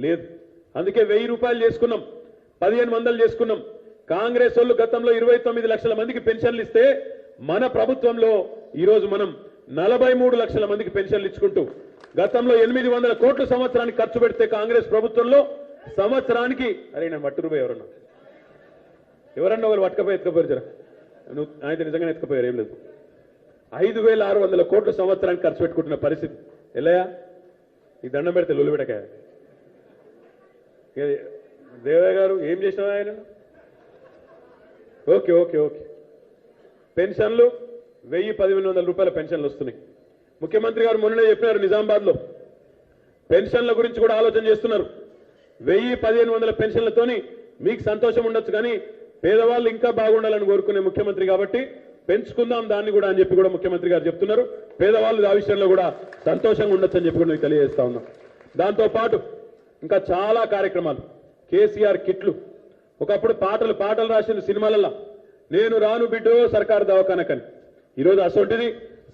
లేదు. అందుకే 1000 రూపాయలు చేసుకున్నాం, 1500 చేసుకున్నాం. కాంగ్రెస్ వాళ్ళు గతంలో 29 లక్షల మందికి పెన్షన్లు ఇస్తే మన ప్రభుత్వంలో ఈరోజు మనం 43 లక్షల మందికి పెన్షన్లు ఇచ్చుకుంటూ గతంలో 800 కోట్ల సంవత్సరానికి ఖర్చు పెడితే కాంగ్రెస్ ప్రభుత్వంలో సంవత్సరానికి అరే నేను మట్టి రూపాయి ఎవరన్నా వాళ్ళు ఎత్తుకపోయారు జర నువ్వు అయితే నిజంగానే ఎత్తుకపోయారు, ఏం లేదు. 5,600 కోట్ల సంవత్సరానికి ఖర్చు పెట్టుకుంటున్న పరిస్థితి. ఎల్లయా ఈ దండం పెడితే లొల్లు పెడకాయ దేవయ్య గారు ఏం చేసినా ఆయన ఓకే ఓకే ఓకే పెన్షన్లు 1,000-1,100 రూపాయల పెన్షన్లు వస్తున్నాయి. ముఖ్యమంత్రి గారు మొన్ననే చెప్పినారు నిజామాబాద్ లో పెన్షన్ల గురించి కూడా ఆలోచన చేస్తున్నారు. 1,000-1,500 పెన్షన్లతోని మీకు సంతోషం ఉండొచ్చు, కానీ పేదవాళ్ళు ఇంకా బాగుండాలని కోరుకునే ముఖ్యమంత్రి కాబట్టి పెంచుకుందాం దాన్ని కూడా అని చెప్పి కూడా ముఖ్యమంత్రి గారు చెప్తున్నారు. పేదవాళ్ళు ఆ విషయంలో కూడా సంతోషంగా ఉండొచ్చు అని చెప్పి కూడా మీకు తెలియజేస్తా ఉన్నాం. దాంతో పాటు ఇంకా చాలా కార్యక్రమాలు, కేసీఆర్ కిట్లు, ఒకప్పుడు పాటలు రాసిన సినిమాలలో నేను రాను బిడ్డో సర్కారు దవాఖానకని, ఈరోజు అసొంటిది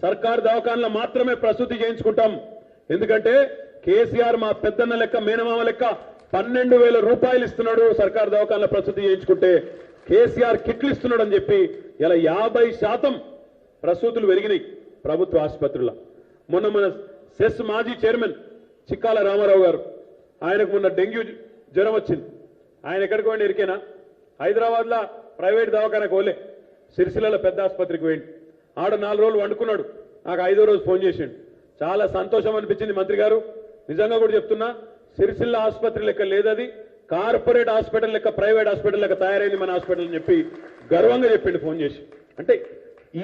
సర్కారు దవాఖానలో మాత్రమే ప్రసూతి చేయించుకుంటాం. ఎందుకంటే కేసీఆర్ మా పెద్దన్న లెక్క మేనమామ లెక్క 12,000 రూపాయలు ఇస్తున్నాడు సర్కారు దవాఖానలో ప్రసూతి చేయించుకుంటే, కేసీఆర్ కిట్లు ఇస్తున్నాడు అని చెప్పి ఇలా 50% ప్రసూతులు పెరిగినాయి ప్రభుత్వ ఆసుపత్రుల్లో. మొన్న మన సెస్ మాజీ చైర్మన్ చిక్కాల రామారావు గారు, ఆయనకు మొన్న డెంగ్యూ జ్వరం వచ్చింది. ఆయన ఎక్కడికి పోయింది ఎరికేనా? హైదరాబాద్ లో ప్రైవేట్ దవాఖానకు పోలే, సిరిసిల్లలో పెద్ద ఆసుపత్రికి పోయింది. ఆడ 4 రోజులు వండుకున్నాడు. నాకు 5వ రోజు ఫోన్ చేసిండు. చాలా సంతోషం అనిపించింది మంత్రి గారు, నిజంగా కూడా చెప్తున్నా, సిరిసిల్ల ఆసుపత్రి లెక్క లేదది, కార్పొరేట్ హాస్పిటల్ లెక్క ప్రైవేట్ హాస్పిటల్ లెక్క తయారైంది మన హాస్పిటల్ అని చెప్పి గర్వంగా చెప్పిండు ఫోన్ చేసి. అంటే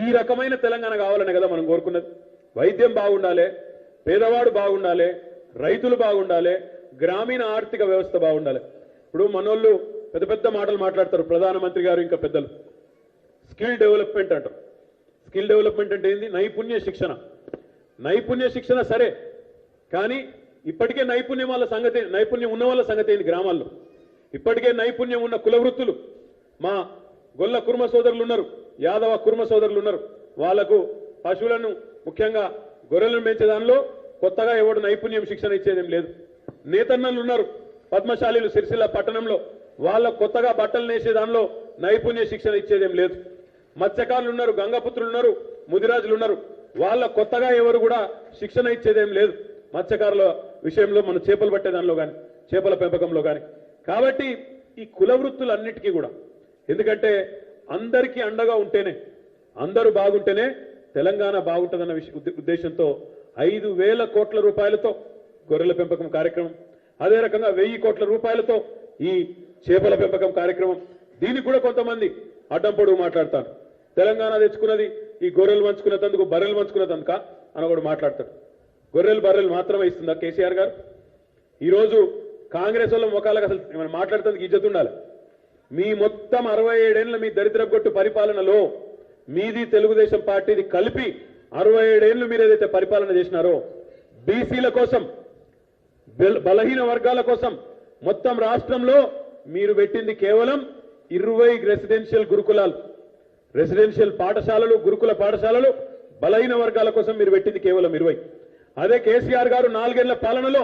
ఈ రకమైన తెలంగాణ కావాలనే కదా మనం కోరుకున్నది. వైద్యం బాగుండాలి, పేదవాడు బాగుండాలి, రైతులు బాగుండాలి, గ్రామీణ ఆర్థిక వ్యవస్థ బాగుండాలి. ఇప్పుడు మనోళ్ళు పెద్ద పెద్ద మాటలు మాట్లాడతారు, ప్రధానమంత్రి గారు ఇంకా పెద్దలు. స్కిల్ డెవలప్మెంట్ అంటారు. స్కిల్ డెవలప్మెంట్ అంటే ఏంది? నైపుణ్య శిక్షణ. నైపుణ్య శిక్షణ సరే, కానీ ఇప్పటికే నైపుణ్యం ఉన్న వాళ్ళ సంగతి ఏంది? గ్రామాల్లో ఇప్పటికే నైపుణ్యం ఉన్న కుల వృత్తులు, మా గొల్ల కుర్మ సోదరులు ఉన్నారు, యాదవ కుర్మ సోదరులు ఉన్నారు. వాళ్లకు పశువులను ముఖ్యంగా గొర్రెలను పెంచే దానిలో కొత్తగా ఎవడు నైపుణ్యం శిక్షణ ఇచ్చేదేం లేదు. నేతన్నలు ఉన్నారు, పద్మశాలీలు సిరిసిల్ల పట్టణంలో, వాళ్ళ కొత్తగా బట్టలు నేసే దానిలో నైపుణ్య శిక్షణ ఇచ్చేదేం లేదు. మత్స్యకారులు ఉన్నారు, గంగపుత్రులు ఉన్నారు, ముదిరాజులు ఉన్నారు, వాళ్ళ కొత్తగా ఎవరు కూడా శిక్షణ ఇచ్చేదేం లేదు మత్స్యకారుల విషయంలో, మన చేపలు పట్టే దానిలో కానీ చేపల పెంపకంలో కానీ. కాబట్టి ఈ కుల వృత్తులన్నిటికీ కూడా, ఎందుకంటే అందరికీ అండగా ఉంటేనే, అందరూ బాగుంటేనే తెలంగాణ బాగుంటుందన్న ఉద్దేశంతో 5,000 కోట్ల రూపాయలతో గొర్రెల పెంపకం కార్యక్రమం, అదే రకంగా 1,000 కోట్ల రూపాయలతో ఈ చేపల పెంపకం కార్యక్రమం. దీనికి కూడా కొంతమంది అడ్డం పొడుగు మాట్లాడతారు. తెలంగాణ తెచ్చుకున్నది ఈ గొర్రెలు పంచుకునేందుకు, బర్రెలు పంచుకునేందుక అని కూడా మాట్లాడతారు. బర్రెలు మాత్రమే ఇస్తుందా కేసీఆర్ గారు? ఈరోజు కాంగ్రెస్ వాళ్ళ ముఖాలకు అసలు ఏమైనా మాట్లాడుతుందుకు ఇజ్జత్ ఉండాలి. మీ మొత్తం 67 ఏళ్ల మీ దరిద్రగొట్టు పరిపాలనలో మీది తెలుగుదేశం పార్టీది కలిపి 67 ఏళ్లు మీరు ఏదైతే పరిపాలన చేసినారో, బీసీల కోసం, బలహీన వర్గాల కోసం మొత్తం రాష్ట్రంలో మీరు పెట్టింది కేవలం 20 రెసిడెన్షియల్ పాఠశాలలు, గురుకుల పాఠశాలలు, బలహీన వర్గాల కోసం మీరు పెట్టింది కేవలం 20. అదే కేసీఆర్ గారు 4 ఏళ్ల పాలనలో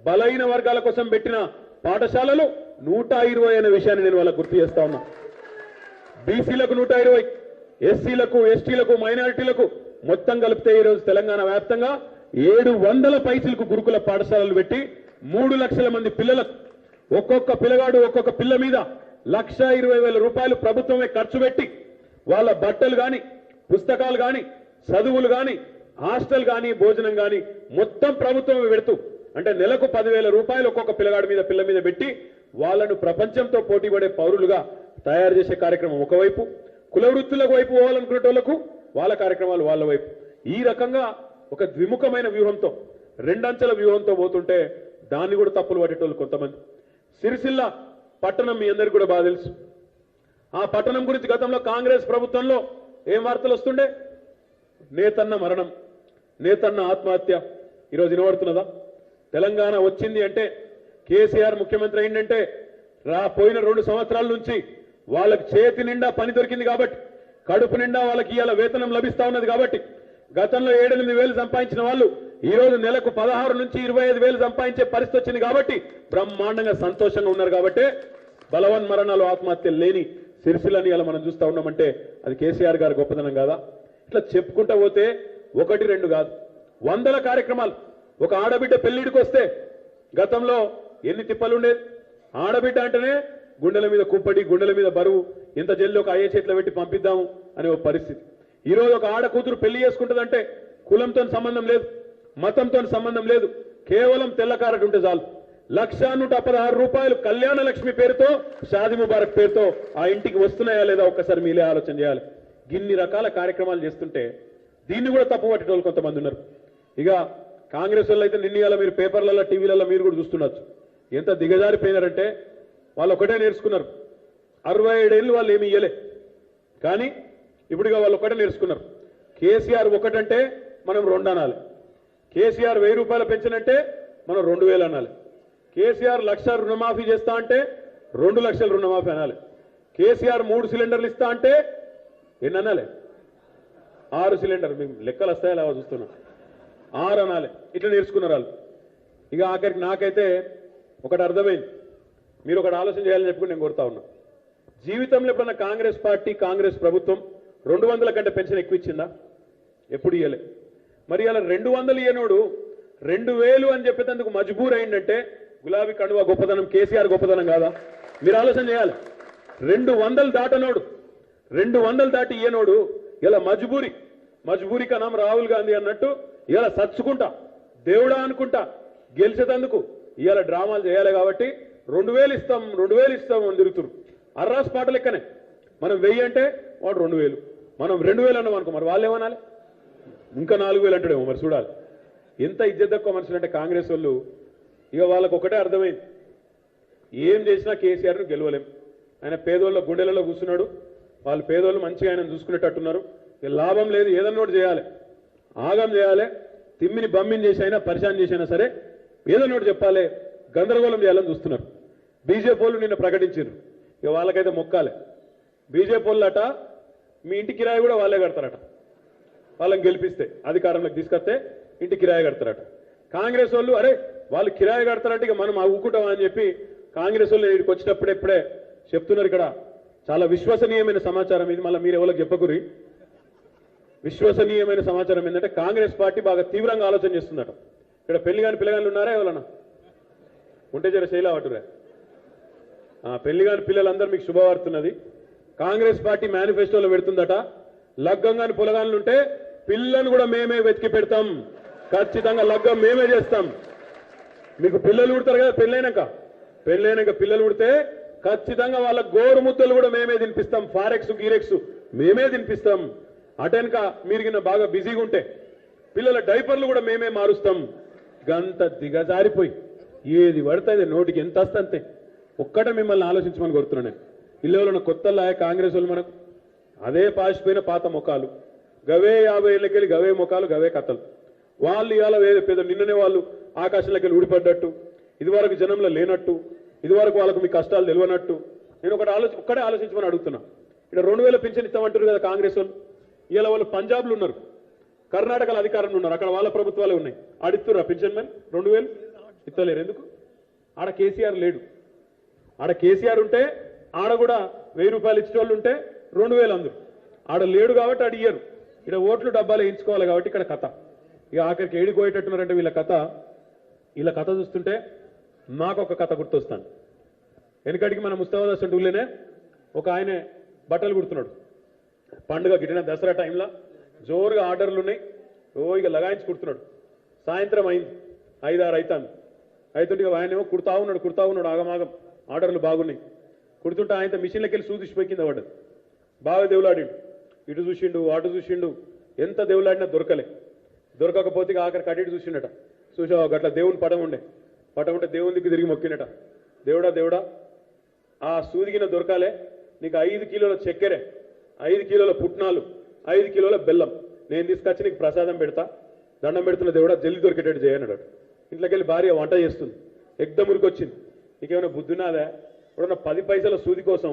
బలహీన వర్గాల కోసం పెట్టిన పాఠశాలలు 120 అనే విషయాన్ని నేను వాళ్ళకు గుర్తు చేస్తా ఉన్నా. బీసీలకు 120, ఎస్సీలకు, ఎస్టీలకు, మైనారిటీలకు మొత్తం కలిపితే ఈరోజు తెలంగాణ వ్యాప్తంగా 700 పైసలకు గురుకుల పాఠశాలలు పెట్టి 3 లక్షల మంది పిల్లలకు ఒక్కొక్క పిల్లగాడు ఒక్కొక్క పిల్ల మీద 1,20,000 రూపాయలు ప్రభుత్వమే ఖర్చు పెట్టి వాళ్ళ బట్టలు గాని పుస్తకాలు గాని చదువులు గాని హాస్టల్ గాని భోజనం గాని మొత్తం ప్రభుత్వమే పెడుతూ అంటే నెలకు 10,000 రూపాయలు ఒక్కొక్క పిల్లగాడి మీద పిల్ల మీద పెట్టి వాళ్ళను ప్రపంచంతో పోటీ పడే పౌరులుగా తయారు చేసే కార్యక్రమం ఒకవైపు, కుల వృత్తులకు వైపు పోవాలనుకునేటోళ్లకు వాళ్ళ కార్యక్రమాలు వాళ్ళ వైపు, ఈ రకంగా ఒక ద్విముఖమైన వ్యూహంతో రెండంచెల వ్యూహంతో పోతుంటే దాన్ని కూడా తప్పులు పట్టేటోళ్ళు కొంతమంది. సిరిసిల్ల పట్టణం మీ అందరికీ కూడా బాగా తెలుసు. ఆ పట్టణం గురించి గతంలో కాంగ్రెస్ ప్రభుత్వంలో ఏం వార్తలు వస్తుండే? నేతన్న మరణం, నేతన్న ఆత్మహత్య. ఈరోజు వినబడుతున్నదా? తెలంగాణ వచ్చింది అంటే కేసీఆర్ ముఖ్యమంత్రి అయిందంటే పోయిన 2 సంవత్సరాల నుంచి వాళ్ళకి చేతి నిండా పని దొరికింది కాబట్టి, కడుపు నిండా వాళ్ళకి ఇవాళ వేతనం లభిస్తా ఉన్నది కాబట్టి, గతంలో 7-8 సంపాదించిన వాళ్ళు ఈ రోజు నెలకు 16 నుంచి 25,000 సంపాదించే పరిస్థితి వచ్చింది కాబట్టి బ్రహ్మాండంగా సంతోషంగా ఉన్నారు కాబట్టి బలవన్ మరణాలు ఆత్మహత్యలు లేని సిరిసిల్లని ఇలా మనం చూస్తా ఉన్నామంటే అది కేసీఆర్ గారి గొప్పతనం కాదా? ఇట్లా చెప్పుకుంటా పోతే 1-2 కాదు, 100 కార్యక్రమాలు. ఒక ఆడబిడ్డ పెళ్లిడికి వస్తే గతంలో ఎన్ని తిప్పలు ఉండేది? ఆడబిడ్డ అంటేనే గుండెల మీద కుప్పటి, గుండెల మీద బరువు, ఇంత జల్లి ఒక అయ్యే చేతిలో పెట్టి పంపిద్దాము అనే ఒక పరిస్థితి. ఈరోజు ఒక ఆడ కూతురు పెళ్లి చేసుకుంటుందంటే కులంతో సంబంధం లేదు, మతంతో సంబంధం లేదు, కేవలం తెల్లకారట ఉంటే చాలు. 1,116 రూపాయలు కళ్యాణ లక్ష్మి పేరుతో, షాది ముబారక్ పేరుతో ఆ ఇంటికి వస్తున్నాయా లేదా ఒక్కసారి మీలే ఆలోచన చేయాలి. ఇన్ని రకాల కార్యక్రమాలు చేస్తుంటే దీన్ని కూడా తప్పు పట్టేటోళ్ళు కొంతమంది ఉన్నారు. ఇక కాంగ్రెస్ వాళ్ళు అయితే నిన్నయాల మీరు పేపర్లలో టీవీలలో మీరు కూడా చూస్తున్నారు ఎంత దిగజారిపోయినారంటే వాళ్ళు ఒకటే నేర్చుకున్నారు. 67 ఏళ్ళు వాళ్ళు ఏమి ఇయ్యలే, కానీ ఇప్పుడుగా వాళ్ళు ఒకటే నేర్చుకున్నారు. కేసీఆర్ ఒకటంటే మనం 2 అనాలి, కేసీఆర్ 1000 రూపాయల పెన్షన్ అంటే మనం 2,000 అనాలి, కేసీఆర్ 1,00,000 రుణమాఫీ చేస్తా అంటే 2 లక్షల రుణమాఫీ అనాలి, కేసీఆర్ 3 సిలిండర్లు ఇస్తా అంటే ఎన్ని అనాలి? 6 సిలిండర్. మీకు లెక్కలు వస్తాయా లేవా చూస్తున్నా, 6 అనాలి. ఇట్లా నేర్చుకున్నారు వాళ్ళు. ఇక ఆఖరికి నాకైతే ఒకటి అర్థమైంది, మీరు ఒకటి ఆలోచన చేయాలని చెప్పుకుని నేను కోరుతా ఉన్నా. జీవితంలో ఎప్పుడన్నా కాంగ్రెస్ పార్టీ కాంగ్రెస్ ప్రభుత్వం 200 కంటే పెన్షన్ ఎక్కువ ఇచ్చిందా? ఎప్పుడు ఇయ్యలే. మరి అలా 200 ఇయ్యనోడు 2,000 అని చెప్పేందుకు మజ్బూర్ అయిందంటే గులాబీ కండువా గొప్పతనం కేసీఆర్ గొప్పతనం కాదా? మీరు ఆలోచన చేయాలి. 200 దాటనోడు 200 దాటి ఇయ్యనోడు ఇలా మజ్బూరి కా నామ్ రాహుల్ గాంధీ అన్నట్టు ఇలా సచ్చుకుంటా దేవుడా అనుకుంటా గెలిచేందుకు ఇవాళ డ్రామాలు చేయాలి కాబట్టి 2,000 ఇస్తాం 2,000 ఇస్తాం అని తిరుగుతురు. అర్రాస్ పాట లెక్కనే. మనం 1000 అంటే వాడు 2,000, మనం 2,000 అన్నాం అనుకో, మరి వాళ్ళు ఏమనాలి? ఇంకా 4,000 అంటాడేమో. మరి చూడాలి ఎంత ఇజ్జత్ తక్కువ మనుషులు అంటే కాంగ్రెస్ వాళ్ళు. ఇక వాళ్ళకు ఒకటే అర్థమైంది, ఏం చేసినా కేసీఆర్ను గెలవలేం. ఆయన పేదోళ్ళ గుండెలలో కూర్చున్నాడు, వాళ్ళు పేదోళ్ళు మంచిగా ఆయన చూసుకునేటట్టున్నారు. ఇక లాభం లేదు, ఏదన్నా ఒకటి చేయాలి, ఆగం చేయాలి, తిమ్మిని బమ్మిని చేసి అయినా పరిశాన్ చేసైనా సరే ఏదన్నా ఒకటి చెప్పాలి, గందరగోళం చేయాలని చూస్తున్నారు. బీజేపీ వాళ్ళు నిన్న ప్రకటించారు, ఇక వాళ్ళకైతే మొక్కాలి. బీజేపీ వాళ్ళు అట మీ ఇంటి కిరాయి కూడా వాళ్ళే కడతారట, వాళ్ళని గెలిపిస్తే అధికారంలోకి తీసుకొస్తే ఇంటి కిరాయి కడతారట. కాంగ్రెస్ వాళ్ళు అరే వాళ్ళు కిరాయి కడతారంటే ఇక మనం ఊకుంటామా అని చెప్పి కాంగ్రెస్ వాళ్ళు ఇక్కడికి వచ్చేటప్పుడే ఇప్పుడే చెప్తున్నారు. ఇక్కడ చాలా విశ్వసనీయమైన సమాచారం ఇది, మళ్ళీ మీరు ఎవరికి చెప్పకురి. విశ్వసనీయమైన సమాచారం ఏంటంటే కాంగ్రెస్ పార్టీ బాగా తీవ్రంగా ఆలోచన చేస్తుందట. ఇక్కడ పెళ్లి కాని పిల్లగాళ్ళు ఉన్నారా ఎవరన్నా ఉంటే జర శైలా పట్టురా. పెళ్లి కాని పిల్లలందరూ మీకు శుభవార్తున్నది. కాంగ్రెస్ పార్టీ మేనిఫెస్టోలో పెడుతుందట, లగ్గం కాని పొలగాళ్ళు ఉంటే పిల్లను కూడా మేమే వెతికి పెడతాం, ఖచ్చితంగా లగ్గం మేమే చేస్తాం. మీకు పిల్లలు పుడతారు కదా, పెళ్ళైనాక పిల్లలు పుడితే ఖచ్చితంగా వాళ్ళ గోరు ముద్దలు కూడా మేమే తినిపిస్తాం, ఫారెక్స్ గీరెక్స్ మేమే తినిపిస్తాం. అటెనక మీరు బాగా బిజీగా ఉంటే పిల్లల డైపర్లు కూడా మేమే మారుస్తాం. గంత దిగజారిపోయి ఏది పడుతుంది నోటికి ఎంత వస్తే అంతే. ఒక్కటే మిమ్మల్ని ఆలోచించమని కోరుతున్నాను నేను. ఇల్లు కొత్తలా కాంగ్రెస్ వాళ్ళు మనకు అదే పాసిపోయిన పాత ముఖాలు, గవే 50 ఏళ్ళకెళ్ళి గవే ముఖాలు గవే కథలు. వాళ్ళు ఇవాళ పెద్ద నిన్ననే వాళ్ళు ఆకాశంలోకి ఊడిపడ్డట్టు, ఇదివరకు జనంలో లేనట్టు, ఇదివరకు వాళ్ళకు మీ కష్టాలు తెలియనట్టు. నేను ఒక్కడే ఆలోచించమని అడుగుతున్నా. ఇక్కడ 2,000 పింఛన్ ఇస్తామంటారు కదా కాంగ్రెస్ వాళ్ళు. ఇవాళ వాళ్ళు పంజాబ్లు ఉన్నారు, కర్ణాటకలో అధికారంలో ఉన్నారు, అక్కడ వాళ్ళ ప్రభుత్వాలే ఉన్నాయి. ఆడిస్తున్నారు పింఛన్ మ్యాన్ 2,000 ఇస్తలేరు. ఎందుకు? ఆడ కేసీఆర్ లేడు. ఆడ కేసీఆర్ ఉంటే ఆడ కూడా 1000 రూపాయలు ఇచ్చే వాళ్ళు ఉంటే 2,000 అందరు. ఆడ లేడు కాబట్టి ఆడ ఇయ్యరు. ఇక్కడ ఓట్లు డబ్బాలు వేయించుకోవాలి కాబట్టి ఇక్కడ కథ. ఇక ఆఖరికి ఏడిపోయేటట్టున్నారంటే వీళ్ళ కథ చూస్తుంటే నాకు ఒక కథ గుర్తొస్తాను. వెనకడికి మన ముస్తాబాద్ అసలు ఊళ్ళోనే ఒక ఆయన బట్టలు కుడుతున్నాడు. పండుగ గిట్టిన దసరా టైంలో జోరుగా ఆర్డర్లు ఉన్నాయి. ఇక లగాయించి కుడుతున్నాడు. సాయంత్రం అయింది, 5-6 అవుతుంది. అవుతుంటే ఆయన ఏమో కుడతా ఉన్నాడు ఆగమాగం. ఆర్డర్లు బాగున్నాయి. కుడుతుంటే ఆయన మిషన్లకి వెళ్ళి చూసిపోయి కింద పడ్డది. బాగా దేవులాడిండు. ఇటు చూసిండు, అటు చూసిండు. ఎంత దేవులాడినా దొరకకపోతే ఆఖరి కడిటి చూసిండట. చూసావు గట్ల దేవుని పటం ఉంటే దేవుని దిక్కు తిరిగి మొక్కినట. దేవుడా ఆ సూదిగిన దొరకాలే, నీకు 5 కిలోల చక్కెర, 5 కిలోల పుట్నాలు, 5 కిలోల బెల్లం నేను తీసుకొచ్చి నీకు ప్రసాదం పెడతా, దండం పెడుతున్న దేవుడా జల్ది దొరికేటట్టు చేయనడు. ఇంట్లోకి వెళ్ళి భార్య వంట చేస్తుంది. ఎగ్దం ఉరికొచ్చింది. నీకేమైనా బుద్ధినాదా? ఇప్పుడున్న 10 పైసల సూది కోసం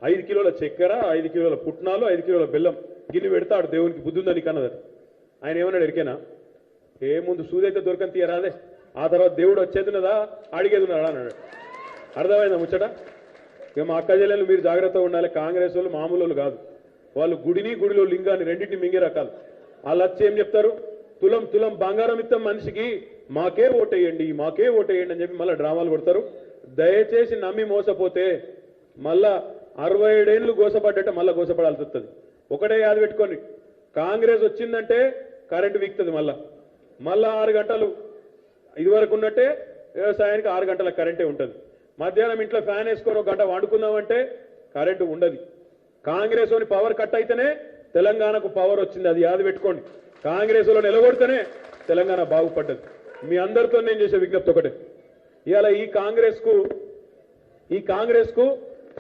5 కిలోల చక్కెర, 5 కిలోల పుట్నాలు, 5 కిలోల బెల్లం గిన్నె పెడతాడు. దేవునికి బుద్ధి ఉందని నీకు అన్నదట. ఆయన ఏమన్నాడు ఎరికేనా? ముందు సూది అయితే దొరకని తీయరాదే, ఆ తర్వాత దేవుడు వచ్చేదిన్నదా అడిగేది ఉన్నాడా అన్నాడు. అర్థమైందా ముచ్చట? ఇక మా అక్క చెల్లెలు మీరు జాగ్రత్తగా ఉండాలి. కాంగ్రెస్ వాళ్ళు మామూలు కాదు. వాళ్ళు గుడిలో లింగాన్ని రెండింటిని మింగే రకాలు. వాళ్ళు వచ్చి ఏం చెప్తారు? తులం బంగారం ఇస్తాం మనిషికి, మాకే ఓటేయండి అని చెప్పి మళ్ళీ డ్రామాలు కొడతారు. దయచేసి నమ్మి మోసపోతే మళ్ళా 67 ఏళ్ళు గోసపడ్డట్ట మళ్ళా గోసపడాల్సి వస్తుంది. ఒకటే యాద పెట్టుకోండి, కాంగ్రెస్ వచ్చిందంటే కరెంటు వీక్తుంది. మళ్ళా 6 గంటలు ఇదివరకు ఉన్నట్టే వ్యవసాయానికి 6 గంటల కరెంటే ఉంటుంది. మధ్యాహ్నం ఇంట్లో ఫ్యాన్ వేసుకొని 1 గంట వండుకుందామంటే కరెంటు ఉండదు. కాంగ్రెస్ లోని పవర్ కట్ అయితేనే తెలంగాణకు పవర్ వచ్చింది. అది యాద పెట్టుకోండి. కాంగ్రెస్ లో నిలబడితేనే తెలంగాణ బాగుపడ్డది. మీ అందరితో నేను చేసే విజ్ఞప్తి ఒకటే, ఇవాళ ఈ కాంగ్రెస్ కు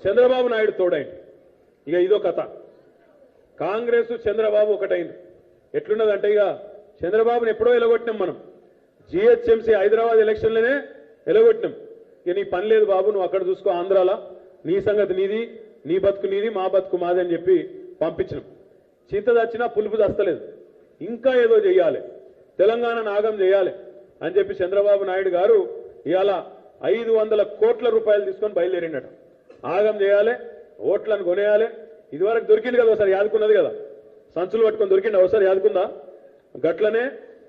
చంద్రబాబు నాయుడు తోడైంది. ఇక ఇదో కథ. కాంగ్రెస్ చంద్రబాబు ఒకటైంది. ఎట్లున్నదంటే ఇక చంద్రబాబుని ఎప్పుడో ఎలగొట్టినాం మనం. జిహెచ్ఎంసీ హైదరాబాద్ ఎలక్షన్లోనే ఎలగొట్టినాం. ఇక నీ పని లేదు బాబు, నువ్వు అక్కడ చూసుకో, ఆంధ్రాలో నీ సంగతి నీది, నీ బతుకు నీది, మా బతుకు మాది అని చెప్పి పంపించినాం. చింత దచ్చినా పులుపు దస్తలేదు. ఇంకా ఏదో చెయ్యాలి, తెలంగాణ నాగం చేయాలి అని చెప్పి చంద్రబాబు నాయుడు గారు ఇవాళ 500 కోట్ల రూపాయలు తీసుకొని బయలుదేరిండట. ఆగం చేయాలి, ఓట్లను కొనేయాలి. ఇదివరకు దొరికింది కదా, ఒకసారి యాదుకున్నది కదా, సంచులు పట్టుకొని దొరికింది, ఒకసారి యాదుకుందా? గట్లనే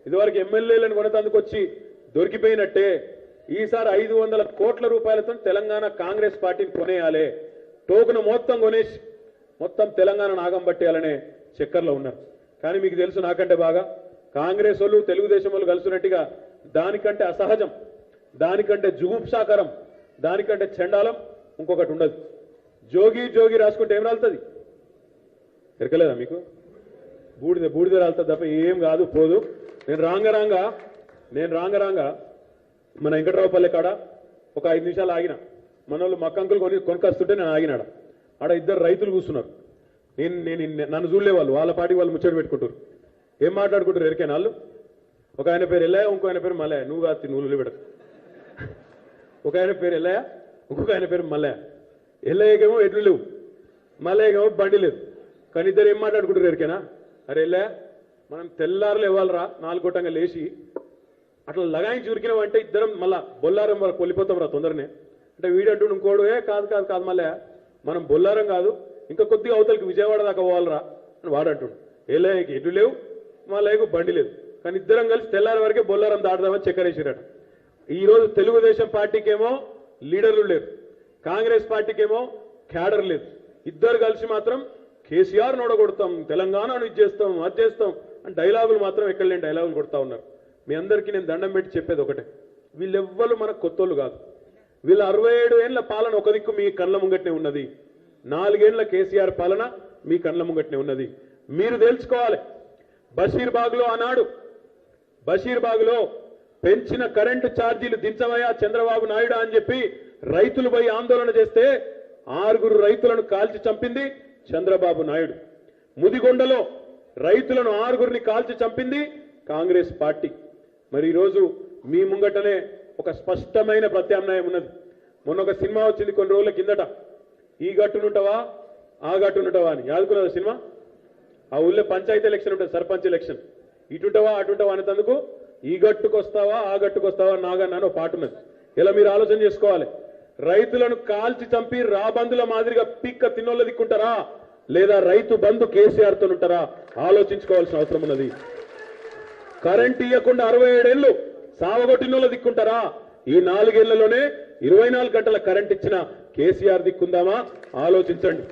ఇదివరకు ఎమ్మెల్యేలను కొనేందుకు వచ్చి దొరికిపోయినట్టే ఈసారి 500 కోట్ల రూపాయలతో తెలంగాణ కాంగ్రెస్ పార్టీని కొనేయాలి. టోకును మొత్తం కొనేసి మొత్తం తెలంగాణ నాగం పట్టేయాలనే చక్కర్లో ఉన్నారు. కానీ మీకు తెలుసు నాకంటే బాగా, కాంగ్రెస్ వాళ్ళు తెలుగుదేశం వాళ్ళు కలుసున్నట్టుగా దానికంటే అసహజం, దానికంటే జుగుప్సాకరం, దానికంటే చండాలం ఇంకొకటి ఉండదు. జోగి రాసుకుంటే ఏం రాలుతుంది? ఎరకలేదా మీకు? బూడిద రాలుతుంది తప్ప ఏం కాదు, పోదు. నేను రాంగరాంగా మన వెంకట్రావుపల్లె కాడ ఒక 5 నిమిషాలు ఆగిన. మన వాళ్ళు మక్కంకులు కొనుకొస్తుంటే నేను ఆగినాడ. ఆడ 2 రైతులు కూర్చున్నారు. నన్ను చూడలే వాళ్ళు, వాళ్ళ పాటికి వాళ్ళు ముచ్చట పెట్టుకుంటారు. ఏం మాట్లాడుకుంటారు ఎరికేనా వాళ్ళు? ఒక ఆయన పేరు ఎల్లయ్య, ఇంకో ఆయన పేరు మల్లయ్య. నువ్వు కాదు, నువ్వు పెడతా. ఒక ఆయన పేరు ఎల్లయ్య, ఇంకొక ఆయన పేరు మల్లయ్య. ఎల్లయ్యకేమో ఎడ్లు లేవు, మల్లయ్యకేమో బండి లేదు. కానీ ఇద్దరు ఏం మాట్లాడుకుంటారు ఎరికేనా? అరే ఎల్లయ్య, మనం తెల్లారులు ఇవ్వాలరా 4 గొట్టంగా లేచి అట్లా లగాయించి ఉరికినామంటే ఇద్దరం మళ్ళా బొల్లారం వరకు వెళ్ళిపోతాం రా తొందరనే అంటే వీడంటుడు ఇంకోడు కాదు మళ్ళీ మనం బొల్లారం కాదు ఇంకా కొద్దిగా అవతలకి విజయవాడ దాకా పోవాలరా అని వాడంటుడు. ఏలేకి ఎడ్లు లేవు, మళ్ళీ బండి లేదు. కానీ ఇద్దరం కలిసి తెల్లారి వరకే బొల్లారం దాటుదామని చక్కరేసారట. ఈరోజు తెలుగుదేశం పార్టీకేమో లీడర్లు లేరు, కాంగ్రెస్ పార్టీకేమో క్యాడర్ లేదు. ఇద్దరు కలిసి మాత్రం కేసీఆర్ నోడగొడతాం, తెలంగాణను ఇది చేస్తాం, అది చేస్తాం అని డైలాగులు మాత్రం ఎక్కడ లేని డైలాగులు కొడతా ఉన్నారు. మీ అందరికీ నేను దండం పెట్టి చెప్పేది ఒకటే, వీళ్ళెవ్వరు మనకు కొత్తోళ్ళు కాదు. వీళ్ళ 67 ఏళ్ల పాలన ఒక దిక్కు మీ కళ్ళ ముంగట్నే ఉన్నది, 4 ఏళ్ల కేసీఆర్ పాలన మీ కళ్ళ ముంగట్నే ఉన్నది. మీరు తెలుసుకోవాలి. బషీర్బాగ్లో ఆనాడు బషీర్బాగ్లో పెంచిన కరెంటు ఛార్జీలు దించవయ్యా చంద్రబాబు నాయుడు అని చెప్పి రైతులు పోయి ఆందోళన చేస్తే 6 రైతులను కాల్చి చంపింది చంద్రబాబు నాయుడు. ముదిగొండలో రైతులను 6 కాల్చి చంపింది కాంగ్రెస్ పార్టీ. మరి ఈరోజు మీ ముంగటనే ఒక స్పష్టమైన ప్రత్యామ్నాయం ఉన్నది. మొన్న ఒక సినిమా వచ్చింది కొన్ని రోజుల కిందట, ఈ గట్టునుంటవా ఆ గట్టునుంటవా అని. యాదుకున్నదా సినిమా? ఆ ఊళ్ళో పంచాయతీ ఎలక్షన్ ఉంటుంది, సర్పంచ్ ఎలక్షన్. ఇటుంటవా అటుంటవా అనేందుకు ఈ గట్టుకు వస్తావా ఆ గట్టుకు వస్తావా నాగన్నాను పాట ఉన్నది. ఇలా మీరు ఆలోచన చేసుకోవాలి. రైతులను కాల్చి చంపి రాబందుల మాదిరిగా పిక్క తిన్నోళ్ళ దిక్కుంటారా లేదా రైతు బంధు కేసీఆర్ తో ఉంటారా ఆలోచించుకోవాల్సిన అవసరం ఉన్నది. కరెంట్ ఇవ్వకుండా 67 ఏళ్లు సావగొట్టినోళ్ళ దిక్కుంటారా? ఈ 4 ఏళ్లలోనే 24 గంటల కరెంట్ ఇచ్చిన కేసీఆర్ దిక్కుందామా ఆలోచించండి.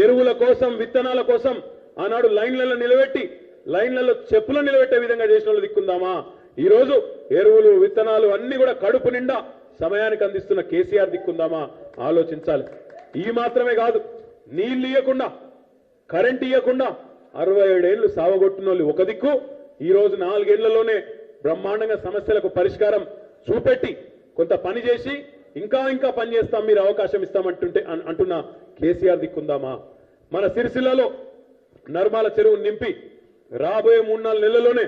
ఎరువుల కోసం విత్తనాల కోసం ఆనాడు లైన్లలో నిలబెట్టి లైన్లలో చెప్పులు నిలబెట్టే విధంగా చేసిన వాళ్ళు దిక్కుందామా? ఈరోజు ఎరువులు విత్తనాలు అన్ని కూడా కడుపు నిండా సమయానికి అందిస్తున్న కేసీఆర్ దిక్కుందామా ఆలోచించాలి. ఈ మాత్రమే కాదు, నీళ్లు ఇవ్వకుండా కరెంట్ ఇవ్వకుండా 67 ఏళ్లు సావగొట్టిన వాళ్ళు ఒక దిక్కు, ఈరోజు 4 ఏళ్లలోనే బ్రహ్మాండంగా సమస్యలకు పరిష్కారం చూపెట్టి కొంత పని చేసి ఇంకా ఇంకా పని చేస్తాం, మీరు అవకాశం అంటున్న కేసీఆర్ దిక్కుందామా? మన సిరిసిల్లలో నర్మాల చెరువు నింపి రాబోయే 3-4 నెలల్లోనే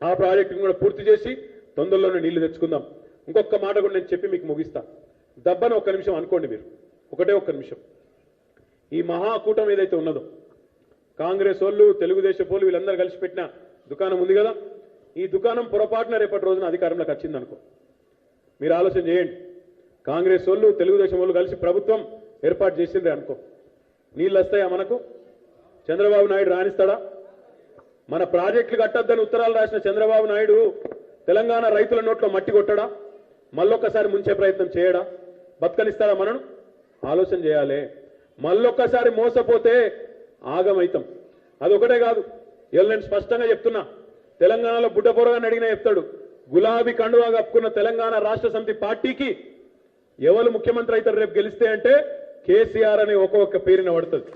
ఆ ప్రాజెక్టును కూడా పూర్తి చేసి తొందరలోనే నీళ్లు తెచ్చుకుందాం. ఇంకొక మాట కూడా నేను చెప్పి మీకు ముగిస్తా. దబ్బను ఒక్క నిమిషం అనుకోండి, మీరు ఒకటే ఒక్క నిమిషం. ఈ మహాకూటమి ఏదైతే ఉన్నదో, కాంగ్రెస్ వాళ్ళు తెలుగుదేశం వాళ్ళు వీళ్ళందరూ కలిసి పెట్టిన దుకాణం ఉంది కదా, ఈ దుకాణం పొరపాటున రేపటి రోజున అధికారంలోకి వచ్చిందనుకో, మీరు ఆలోచన చేయండి. కాంగ్రెస్ వాళ్ళు తెలుగుదేశం వాళ్ళు కలిసి ప్రభుత్వం ఏర్పాటు చేసిందే అనుకో, నీళ్ళు వస్తాయా మనకు? చంద్రబాబు నాయుడు రాణిస్తాడా? మన ప్రాజెక్టులు కట్టొద్దని ఉత్తరాలు రాసిన చంద్రబాబు నాయుడు తెలంగాణ రైతుల నోట్లో మట్టి కొట్టడా? మళ్ళొక్కసారి ముంచే ప్రయత్నం చేయడా? బతకనిస్తాడా మనను? ఆలోచన చేయాలి. మళ్ళొక్కసారి మోసపోతే ఆగమైతం. అదొకటే కాదు, నేను స్పష్టంగా చెప్తున్నా, తెలంగాణలో బుడ్డపొరగాన్ని అడిగినా చెప్తాడు, గులాబీ కండువా కప్పుకున్న తెలంగాణ రాష్ట్ర సమితి పార్టీకి ఎవరు ముఖ్యమంత్రి అవుతారు రేపు గెలిస్తే అంటే కేసీఆర్ అనే ఒక్కొక్క పేరున పడుతుంది.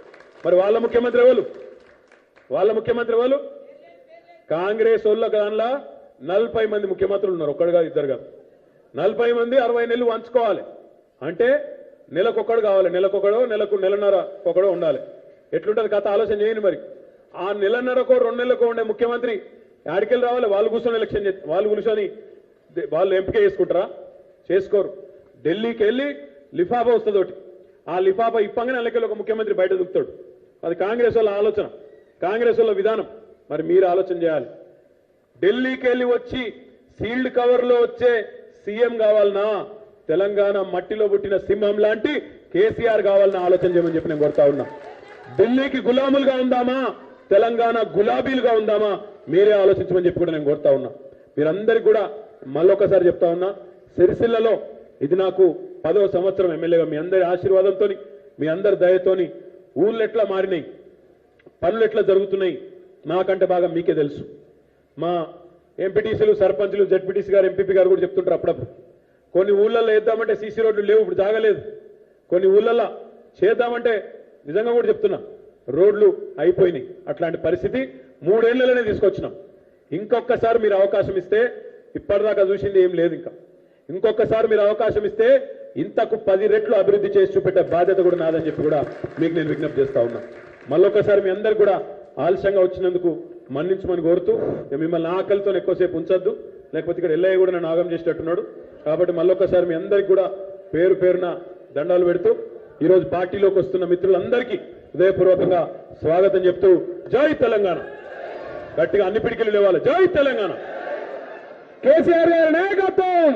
మరి వాళ్ళ ముఖ్యమంత్రి ఎవరు? కాంగ్రెస్ వాళ్ళ దానిలో 40 మంది ముఖ్యమంత్రులు ఉన్నారు, ఒక్కడు కాదు ఇద్దరు కాదు, 40 మంది 60 నెలలు వంచుకోవాలి అంటే నెలకొక్కడు కావాలి, నెలకొకడో నెలన్నర ఒకడో ఉండాలి. ఎట్లుంటుంది కథ ఆలోచన చేయండి. మరి ఆ నెలన్నరకో 2 నెలలకో ఉండే ముఖ్యమంత్రి ఆడికెళ్ళి రావాలి? వాళ్ళు కూర్చొని వాళ్ళు ఎంపిక చేసుకుంటారా? చేసుకోరు. ఢిల్లీకి వెళ్ళి లిఫాఫా వస్తుంది ఒకటి, ఆ లిఫాఫా ఇప్పంగానే నెలకెళ్ళి ఒక ముఖ్యమంత్రి బయట దుక్కుతాడు. అది కాంగ్రెస్ వాళ్ళ ఆలోచన, కాంగ్రెస్ వాళ్ళ విధానం. మరి మీరు ఆలోచన చేయాలి. ఢిల్లీకి వెళ్ళి వచ్చి సీల్డ్ కవర్లో వచ్చే సీఎం కావాలన్నా, తెలంగాణ మట్టిలో పుట్టిన సింహం లాంటి కేసీఆర్ కావాలన్నా ఆలోచన చేయమని చెప్పి నేను కోరుతా ఉన్నా. ఢిల్లీకి గులాములుగా ఉందామా, తెలంగాణ గులాబీలుగా ఉందామా, మీరే ఆలోచించమని చెప్పి కూడా నేను కోరుతా ఉన్నా. మీరందరికీ కూడా మళ్ళొకసారి చెప్తా ఉన్నా, సిరిసిల్లలో ఇది నాకు 10వ సంవత్సరం ఎమ్మెల్యేగా. మీ అందరి ఆశీర్వాదంతో, మీ అందరి దయతోని ఊళ్ళు ఎట్లా మారినాయి, పనులు ఎట్లా జరుగుతున్నాయి నాకంటే బాగా మీకే తెలుసు. మా ఎంపీటీసీలు, సర్పంచ్లు, జడ్పీటీసీ గారు, ఎంపీపీ గారు కూడా చెప్తుంటారు అప్పుడప్పుడు, కొన్ని ఊళ్ళల్లో వేద్దామంటే సీసీ రోడ్లు లేవు, ఇప్పుడు జాగలేదు. కొన్ని ఊళ్ళల్లో చేద్దామంటే నిజంగా కూడా చెప్తున్నా రోడ్లు అయిపోయినాయి. అట్లాంటి పరిస్థితి 3 ఏళ్లలోనే తీసుకొచ్చినాం. ఇంకొకసారి మీరు అవకాశం ఇస్తే, ఇప్పటిదాకా చూసింది ఏం లేదు, ఇంకొకసారి మీరు అవకాశం ఇస్తే ఇంతకు 10 రెట్లు అభివృద్ధి చేసి చూపెట్టే బాధ్యత కూడా నాదని చెప్పి కూడా మీకు నేను విజ్ఞప్తి చేస్తా ఉన్నా. మళ్ళొకసారి మీ అందరు కూడా ఆలస్యంగా వచ్చినందుకు మన్నించమని కోరుతూ, మిమ్మల్ని ఆకలితో ఎక్కువసేపు ఉంచొద్దు, లేకపోతే ఇక్కడ ఎల్లయ్య కూడా నన్ను ఆగం చేసేటట్టున్నాడు. కాబట్టి మళ్ళొకసారి మీ అందరికీ కూడా పేరు పేరున దండాలు పెడుతూ, ఈరోజు పార్టీలోకి వస్తున్న మిత్రులందరికీ హృదయపూర్వకంగా స్వాగతం చెప్తూ, జై తెలంగాణ, గట్టిగా అన్ని పిడికిలు లేవాలి, జై తెలంగాణ, కేసీఆర్ గారి నాయకత్వం.